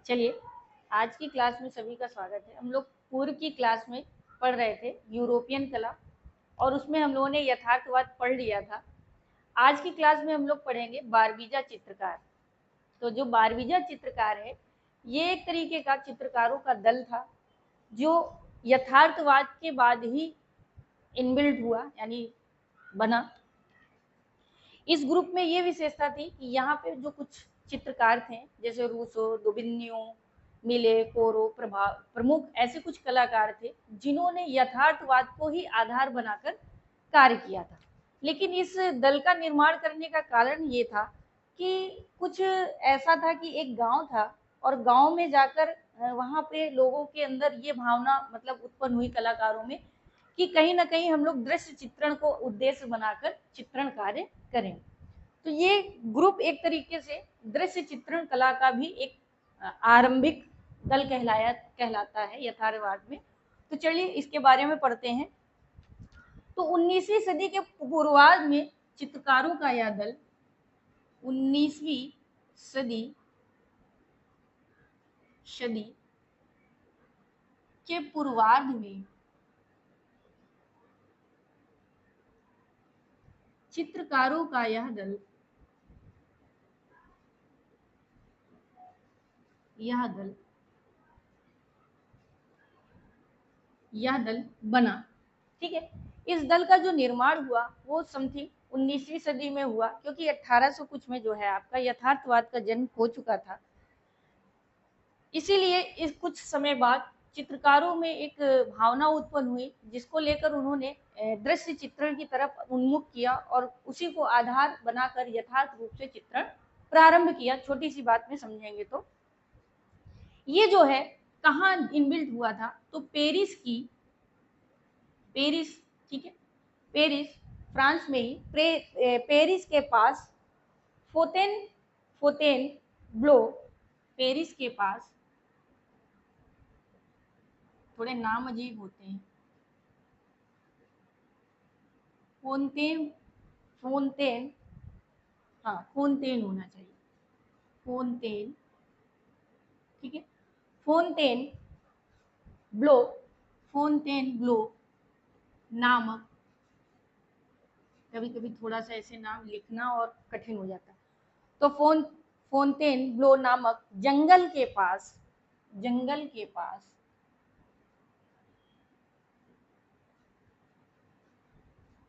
चलिए, आज की क्लास में सभी का स्वागत है। हम लोग पूर्व की क्लास में पढ़ रहे थे यूरोपियन कला और उसमें हम लोगों ने यथार्थवाद पढ़ लिया था। आज की क्लास में हम लोग पढ़ेंगे बारबीजा चित्रकार। तो जो बारबीजा चित्रकार है, ये एक तरीके का चित्रकारों का दल था जो यथार्थवाद के बाद ही इनबिल्ट हुआ, यानी बना। इस ग्रुप में ये विशेषता थी कि यहाँ पे जो कुछ चित्रकार थे, जैसे रूसो, दुबिन्यो, मिले, कोरो, प्रमुख ऐसे कुछ कलाकार थे जिन्होंने यथार्थवाद को ही आधार बनाकर कार्य किया था। लेकिन इस दल का निर्माण करने का कारण ये था कि कुछ ऐसा था कि एक गांव था और गांव में जाकर वहां पे लोगों के अंदर ये भावना मतलब उत्पन्न हुई कलाकारों में कि कहीं ना कहीं हम लोग दृश्य चित्रण को उद्देश्य बनाकर चित्रण कार्य करें। तो ये ग्रुप एक तरीके से दृश्य चित्रण कला का भी एक आरंभिक दल कहलाता है यथार्थवाद में। तो चलिए इसके बारे में पढ़ते हैं। तो 19वीं सदी के पूर्वार्ध में चित्रकारों का यह दल 19वीं सदी के पूर्वार्ध में चित्रकारों का यह दल बना। ठीक है, इस दल का जो निर्माण हुआ वो समथिंग 19वीं सदी में हुआ, क्योंकि 1800 कुछ में जो है आपका यथार्थवाद का जन्म हो चुका था। इसीलिए इस कुछ समय बाद चित्रकारों में एक भावना उत्पन्न हुई जिसको लेकर उन्होंने दृश्य चित्रण की तरफ उन्मुख किया और उसी को आधार बनाकर यथार्थ रूप से चित्रण प्रारंभ किया। छोटी सी बात में समझेंगे तो ये जो है कहाँ इनबिल्ट हुआ था, तो पेरिस, ठीक है, पेरिस फ्रांस में ही पेरिस के पास फोंटेनब्लो, पेरिस के पास, थोड़े नाम अजीब होते हैं, फोंटेन फोंटेन होना चाहिए, फोंटेन, ठीक है, फोंटेन ब्लो नामक, कभी कभी थोड़ा सा ऐसे नाम लिखना और कठिन हो जाता है। तो फोंटेन ब्लो नामक जंगल के पास,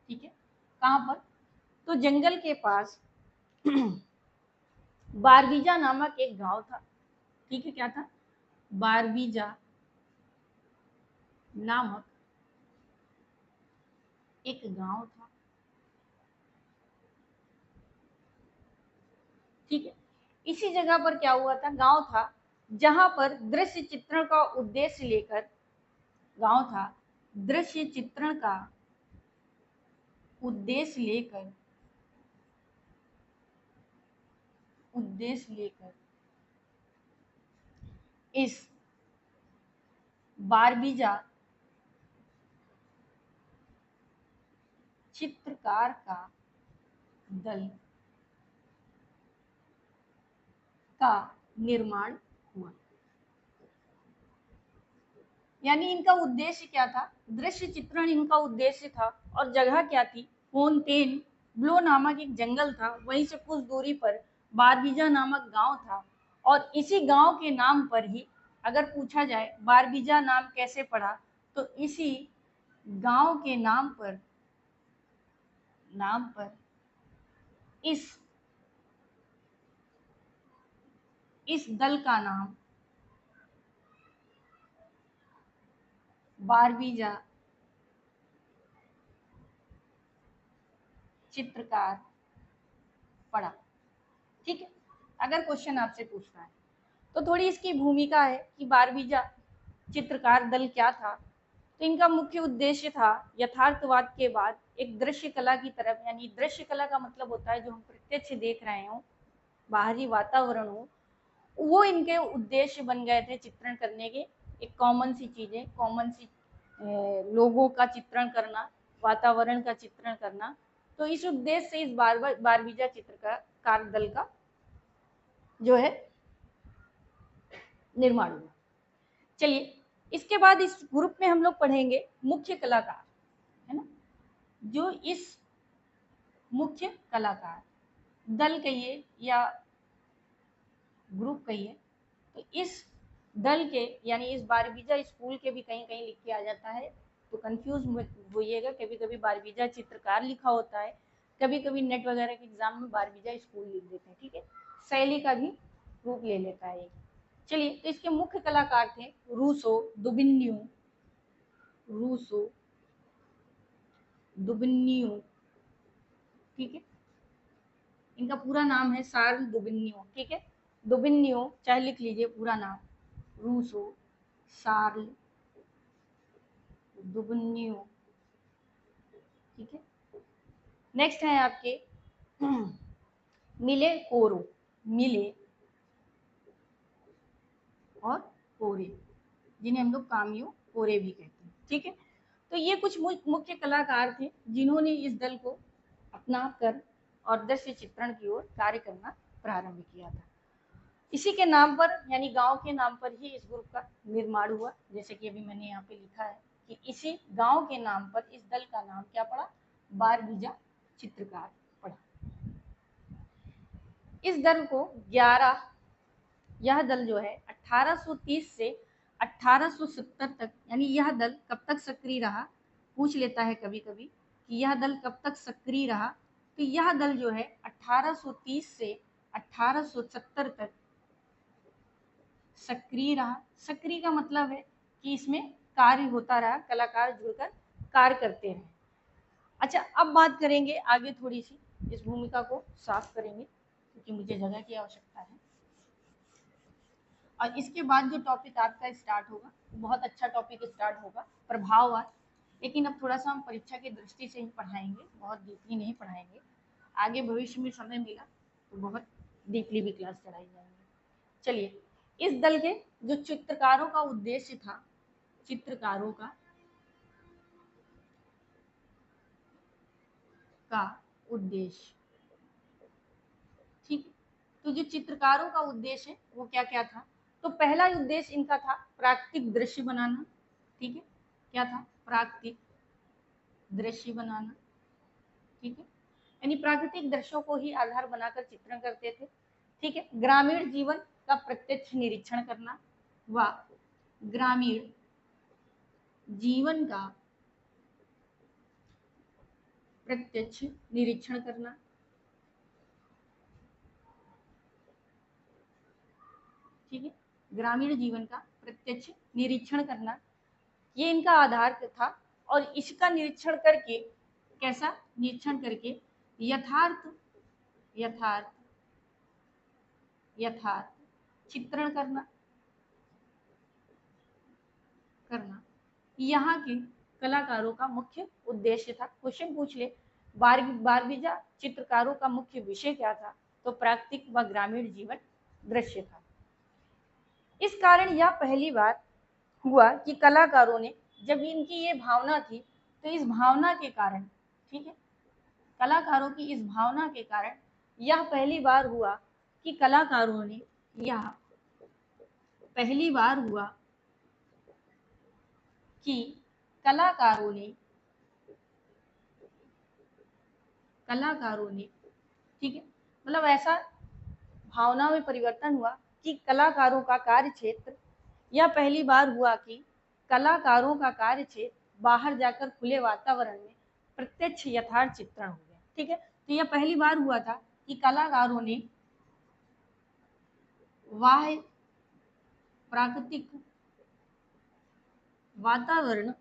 ठीक है, कहां पर, तो जंगल के पास बारबीजा नामक एक गांव था। ठीक है, क्या था, बारबीजा नामक एक गांव था। ठीक है, इसी जगह पर क्या हुआ था, गांव था जहां पर दृश्य चित्रण का उद्देश्य लेकर, गांव था दृश्य चित्रण का उद्देश्य लेकर इस बारबीजा चित्रकार का दल का निर्माण हुआ। यानी इनका उद्देश्य क्या था, दृश्य चित्रण इनका उद्देश्य था। और जगह क्या थी, फोंटेन ब्लो नामक एक जंगल था, वहीं से कुछ दूरी पर बारबीजा नामक गांव था। और इसी गांव के नाम पर ही, अगर पूछा जाए बारबीजा नाम कैसे पड़ा, तो इसी गांव के नाम पर इस दल का नाम बारबीजा चित्रकार पड़ा। ठीक है, अगर क्वेश्चन आपसे पूछना है तो थोड़ी इसकी भूमिका है कि बारबीजा चित्रकार दल क्या था। तो इनका मुख्य उद्देश्य था यथार्थवाद के बाद एक दृश्य कला की तरफ, यानी दृश्य कला का मतलब होता है जो हम प्रत्यक्ष देख रहे हो, बाहरी वातावरण हो, वो इनके उद्देश्य बन गए थे चित्रण करने के। एक कॉमन सी चीजें, कॉमन सी लोगों का चित्रण करना, वातावरण का चित्रण करना। तो इस उद्देश्य से इस बारबीजा चित्रकार दल का जो है निर्माण हुआ। चलिए, इसके बाद इस ग्रुप में हम लोग पढ़ेंगे मुख्य कलाकार, है ना। जो इस मुख्य कलाकार दल कहिए या ग्रुप कहिए, तो इस दल के यानी इस बारबीजा स्कूल के भी कहीं कहीं लिख के आ जाता है, तो कंफ्यूज होइएगा। कभी कभी बारबीजा चित्रकार लिखा होता है, कभी कभी नेट वगैरह के एग्जाम में बारबीजा स्कूल लिख देते हैं, ठीक है। शैली का भी रूप ले लेता है। चलिए, तो इसके मुख्य कलाकार थे रूसो, दुबिन्यू, रूसो, दुबिन्यू, ठीक है। इनका पूरा नाम है सार्ल दुबिन्यू, ठीक है। दुबिन्यू चाहे लिख लीजिए पूरा नाम, रूसो सार्ल दुबिन्यू, ठीक है। नेक्स्ट है आपके मिले कोरो, मिले और कोरे, जिन्हें हम लोग कामियो कोरे भी कहते हैं, ठीक है। तो ये कुछ मुख्य कलाकार थे जिन्होंने इस दल को अपना कर और दृश्य चित्रण की ओर कार्य करना प्रारंभ किया था। इसी के नाम पर यानी गांव के नाम पर ही इस ग्रुप का निर्माण हुआ। जैसे कि अभी मैंने यहाँ पे लिखा है कि इसी गांव के नाम पर इस दल का नाम क्या पड़ा, बारबीजा चित्रकार पड़ा। इस दल को 11 यह दल जो है 1830 से 1870 तक, यानी यह दल कब तक सक्रिय रहा, पूछ लेता है कभी कभी कि यह दल कब तक सक्रिय रहा। तो यह दल जो है 1830 से 1870 तक सक्रिय रहा। सक्रिय का मतलब है कि इसमें कार्य होता रहा, कलाकार जुड़कर कार्य करते रहे। अच्छा, अब बात करेंगे आगे, थोड़ी सी इस भूमिका को साफ करेंगे क्योंकि मुझे जगह की आवश्यकता है। और इसके बाद जो टॉपिक आपका स्टार्ट होगा, बहुत अच्छा टॉपिक स्टार्ट होगा, प्रभाववाद। लेकिन अब थोड़ा सा हम परीक्षा की दृष्टि से ही पढ़ाएंगे, बहुत डीपली नहीं पढ़ाएंगे। आगे भविष्य में समय मिला तो बहुत डीपली भी क्लास चढ़ाई जाएंगे। चलिए, इस दल के जो चित्रकारों का उद्देश्य था, चित्रकारों का उद्देश्य, ठीक। तो जो चित्रकारों का उद्देश्य है वो क्या क्या था, तो पहला उद्देश्य इनका था प्राकृतिक दृश्य बनाना, ठीक है। क्या था, प्राकृतिक दृश्य बनाना, ठीक है। यानी प्राकृतिक दृश्यों को ही आधार बनाकर चित्रण करते थे, ठीक है। ग्रामीण जीवन का प्रत्यक्ष निरीक्षण करना व ग्रामीण जीवन का प्रत्यक्ष निरीक्षण करना, ठीक है। ग्रामीण जीवन का प्रत्यक्ष निरीक्षण करना, ये इनका आधार था। और इसका निरीक्षण करके, कैसा निरीक्षण करके, यथार्थ यथार्थ यथार्थ चित्रण करना करना यहाँ के कलाकारों का मुख्य उद्देश्य था। क्वेश्चन पूछ ले, बारबीजा चित्रकारों का मुख्य विषय क्या था, तो प्राकृतिक व ग्रामीण जीवन दृश्य था। इस कारण यह पहली बार हुआ कि कलाकारों ने, जब इनकी ये भावना थी, तो इस भावना के कारण, ठीक है, कलाकारों की इस भावना के कारण यह पहली बार हुआ कि कलाकारों ने, यह पहली बार हुआ कि कलाकारों ने ठीक है, मतलब ऐसा भावना में परिवर्तन हुआ कि कलाकारों का कार्य क्षेत्र, यह पहली बार हुआ कि कलाकारों का कार्य क्षेत्र बाहर जाकर खुले वातावरण में प्रत्यक्ष यथार्थ चित्रण हो गया, ठीक है। तो यह पहली बार हुआ था कि कलाकारों ने बाह्य प्राकृतिक वातावरण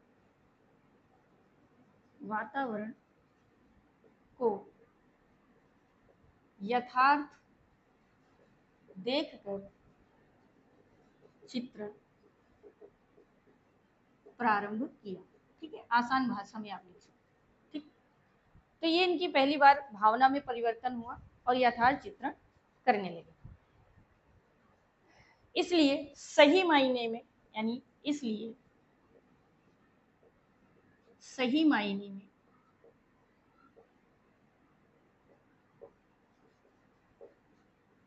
को यथार्थ देखकर चित्रण प्रारंभ किया, ठीक है। आसान भाषा में आप लिख सकते, ठीक। तो ये इनकी पहली बार भावना में परिवर्तन हुआ और यथार्थ चित्रण करने लगे। इसलिए सही मायने में, यानी इसलिए सही मायने में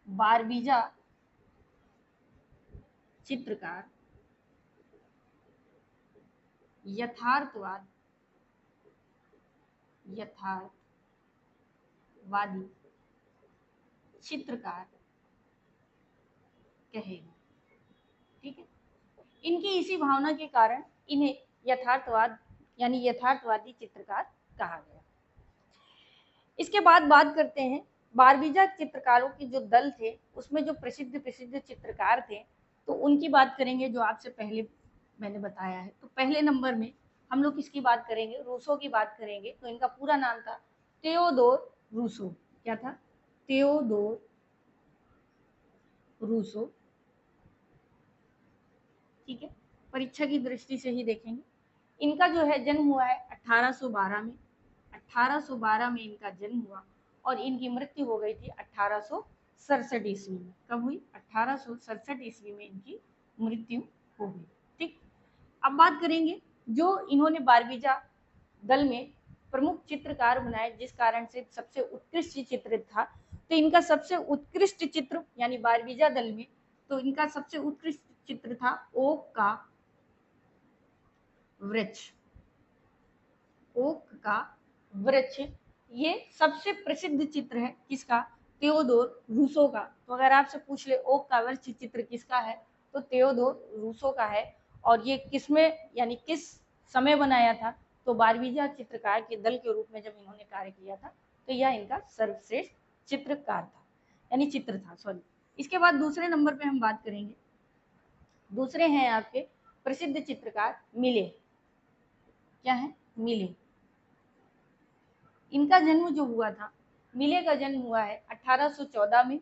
बारबीजा चित्रकार यथार्थवादी चित्रकार कहेगा। ठीक है, इनकी इसी भावना के कारण इन्हें यथार्थवाद यानी यथार्थवादी चित्रकार कहा गया। इसके बाद बात करते हैं बारबीजा चित्रकारों के जो दल थे उसमें जो प्रसिद्ध चित्रकार थे, तो उनकी बात करेंगे जो आपसे पहले मैंने बताया है। तो पहले नंबर में हम लोग किसकी बात करेंगे, रूसो की बात करेंगे। तो इनका पूरा नाम था थियोडोर रूसो। क्या था? Theodore Rousseau. ठीक है, परीक्षा की दृष्टि से ही देखेंगे। इनका जो है जन्म हुआ है 1812 में। 1812 में इनका जन्म हुआ और इनकी मृत्यु हो गई थी 1867 ईस्वी में। कब हुई? 1867 ईस्वी में इनकी मृत्यु हो गई। ठीक, अब बात करेंगे जो इन्होंने बारबीजा दल में प्रमुख चित्रकार बनाए, जिस कारण से सबसे उत्कृष्ट चित्रित था। तो इनका सबसे उत्कृष्ट चित्र यानी बारबीजा दल में, तो इनका सबसे उत्कृष्ट चित्र था ओक का वृक्ष। ओक का वृक्ष ये सबसे प्रसिद्ध चित्र है। किसका? थियोडोर रूसो का। तो अगर आपसे पूछ ले ओक का वृक्ष चित्र किसका है, तो थियोडोर रूसो का है। और ये किसमें यानी किस समय बनाया था? तो बारबीजा चित्रकार के दल के रूप में जब इन्होंने कार्य किया था, तो यह इनका सर्वश्रेष्ठ चित्रकार था यानी चित्र था, सॉरी। इसके बाद दूसरे नंबर पे हम बात करेंगे। दूसरे हैं आपके प्रसिद्ध चित्रकार मिले। क्या है? मिले। इनका जन्म जो हुआ था, मिले का जन्म हुआ है 1814 में।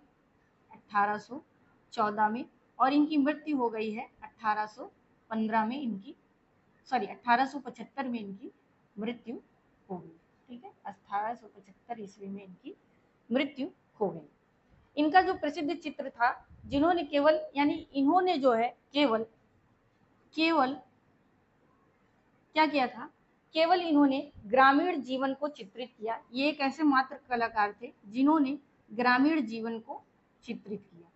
1814 में, और इनकी मृत्यु हो गई है 1815 में। इनकी 1875 में इनकी मृत्यु हो गई। ठीक है, 1875 ईस्वी में इनकी मृत्यु हो गई। इनका जो प्रसिद्ध चित्र था, जिन्होंने केवल यानी इन्होंने जो है केवल क्या किया था? केवल इन्होंने ग्रामीण जीवन को चित्रित किया। ये एक ऐसे मात्र कलाकार थे जिन्होंने ग्रामीण जीवन को चित्रित किया।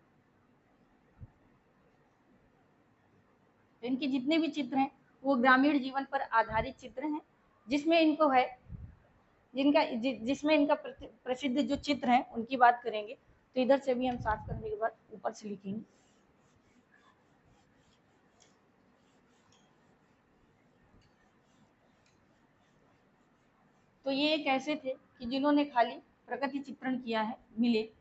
तो इनके जितने भी चित्र हैं वो ग्रामीण जीवन पर आधारित चित्र हैं, जिसमें इनको है जिसमें इनका प्रसिद्ध जो चित्र है उनकी बात करेंगे। तो इधर से भी हम साफ करने के बाद ऊपर से लिखेंगे। तो ये एक ऐसे थे कि जिन्होंने खाली प्रकृति चित्रण किया है, मिले।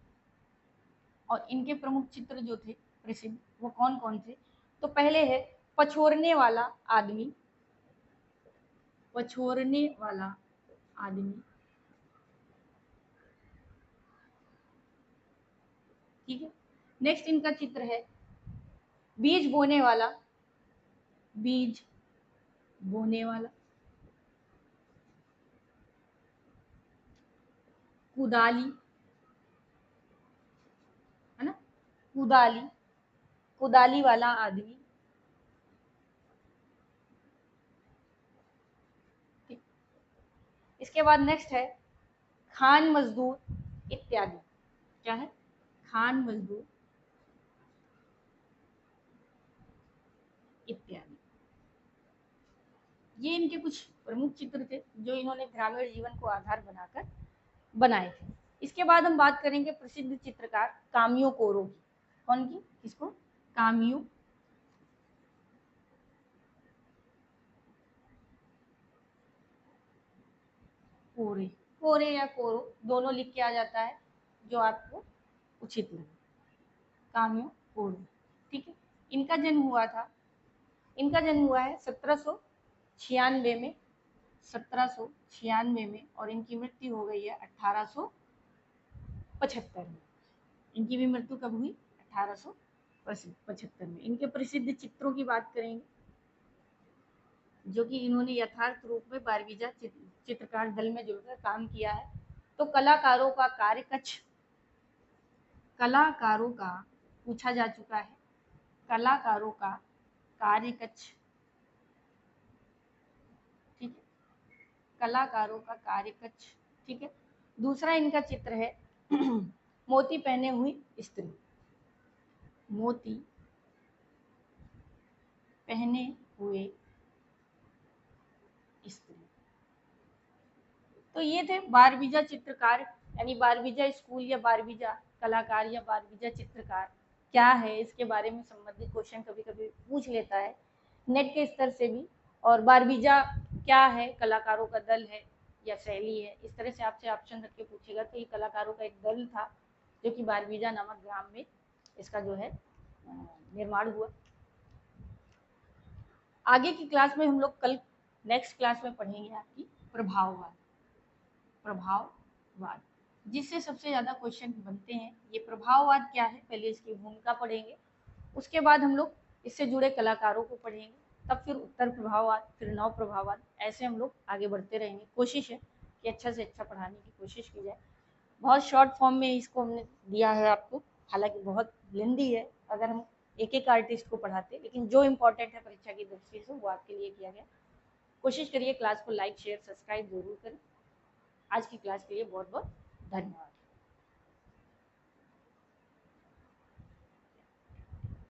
और इनके प्रमुख चित्र जो थे प्रसिद्ध, वो कौन कौन थे? तो पहले है पछोरने वाला आदमी। पछोरने वाला आदमी। ठीक है, नेक्स्ट इनका चित्र है बीज बोने वाला। बीज बोने वाला। कुदाली, है ना? कुदाली, कुदाली वाला आदमी। ठीक, इसके बाद नेक्स्ट है खान मजदूर इत्यादि। क्या है? खान मजदूर इत्यादि। ये इनके कुछ प्रमुख चित्र थे जो इन्होंने ग्रामीण जीवन को आधार बनाकर बनाए थे। इसके बाद हम बात करेंगे प्रसिद्ध चित्रकार कामियो कोरो की। कौन की? किसको? कामियो कोरे। कोरे या कोरो दोनों लिख के आ जाता है, जो आपको उचित लगे। कामियो कोरो। ठीक है, इनका जन्म हुआ है 1796 में। 1796 में, और इनकी मृत्यु हो गई है 1875 में। इनकी भी मृत्यु कब हुई? 1875 में। इनके प्रसिद्ध चित्रों की बात करेंगे, जो कि इन्होंने यथार्थ रूप में बारबीजा चित्रकार दल में जुड़कर काम किया है। तो कलाकारों का कार्यकक्ष, कलाकारों का पूछा जा चुका है, कलाकारों का कार्यकक्ष। ठीक है, कलाकारों का कार्यकक्ष। ठीक है, दूसरा इनका चित्र है मोती पहने हुई स्त्री। मोती पहने हुए स्त्री। तो ये थे बारबीजा चित्रकार, यानी बारबीजा स्कूल या बारबीजा कलाकार या बारबीजा चित्रकार क्या है, इसके बारे में संबंधित क्वेश्चन कभी कभी पूछ लेता है नेट के स्तर से भी। और बारबीजा क्या है, कलाकारों का दल है या शैली है, इस तरह से आपसे ऑप्शन रख के पूछेगा। तो ये कलाकारों का एक दल था जो कि बारबीजा नामक ग्राम में इसका जो है निर्माण हुआ। आगे की क्लास में हम लोग कल नेक्स्ट क्लास में पढ़ेंगे आपकी प्रभाववाद। प्रभाववाद जिससे सबसे ज्यादा क्वेश्चन बनते हैं। ये प्रभाववाद क्या है, पहले इसकी भूमिका पढ़ेंगे, उसके बाद हम लोग इससे जुड़े कलाकारों को पढ़ेंगे, तब फिर उत्तर प्रभाववाद, फिर नव प्रभाववाद, ऐसे हम लोग आगे बढ़ते रहेंगे। कोशिश है कि अच्छा से अच्छा पढ़ाने की कोशिश की जाए। बहुत शॉर्ट फॉर्म में इसको हमने दिया है आपको, हालांकि बहुत लेंदी है अगर हम एक एक आर्टिस्ट को पढ़ाते, लेकिन जो इम्पोर्टेंट है परीक्षा की दृष्टि से वो आपके लिए किया गया। कोशिश करिए क्लास को लाइक शेयर सब्सक्राइब जरूर करें। आज की क्लास के लिए बहुत बहुत धन्यवाद।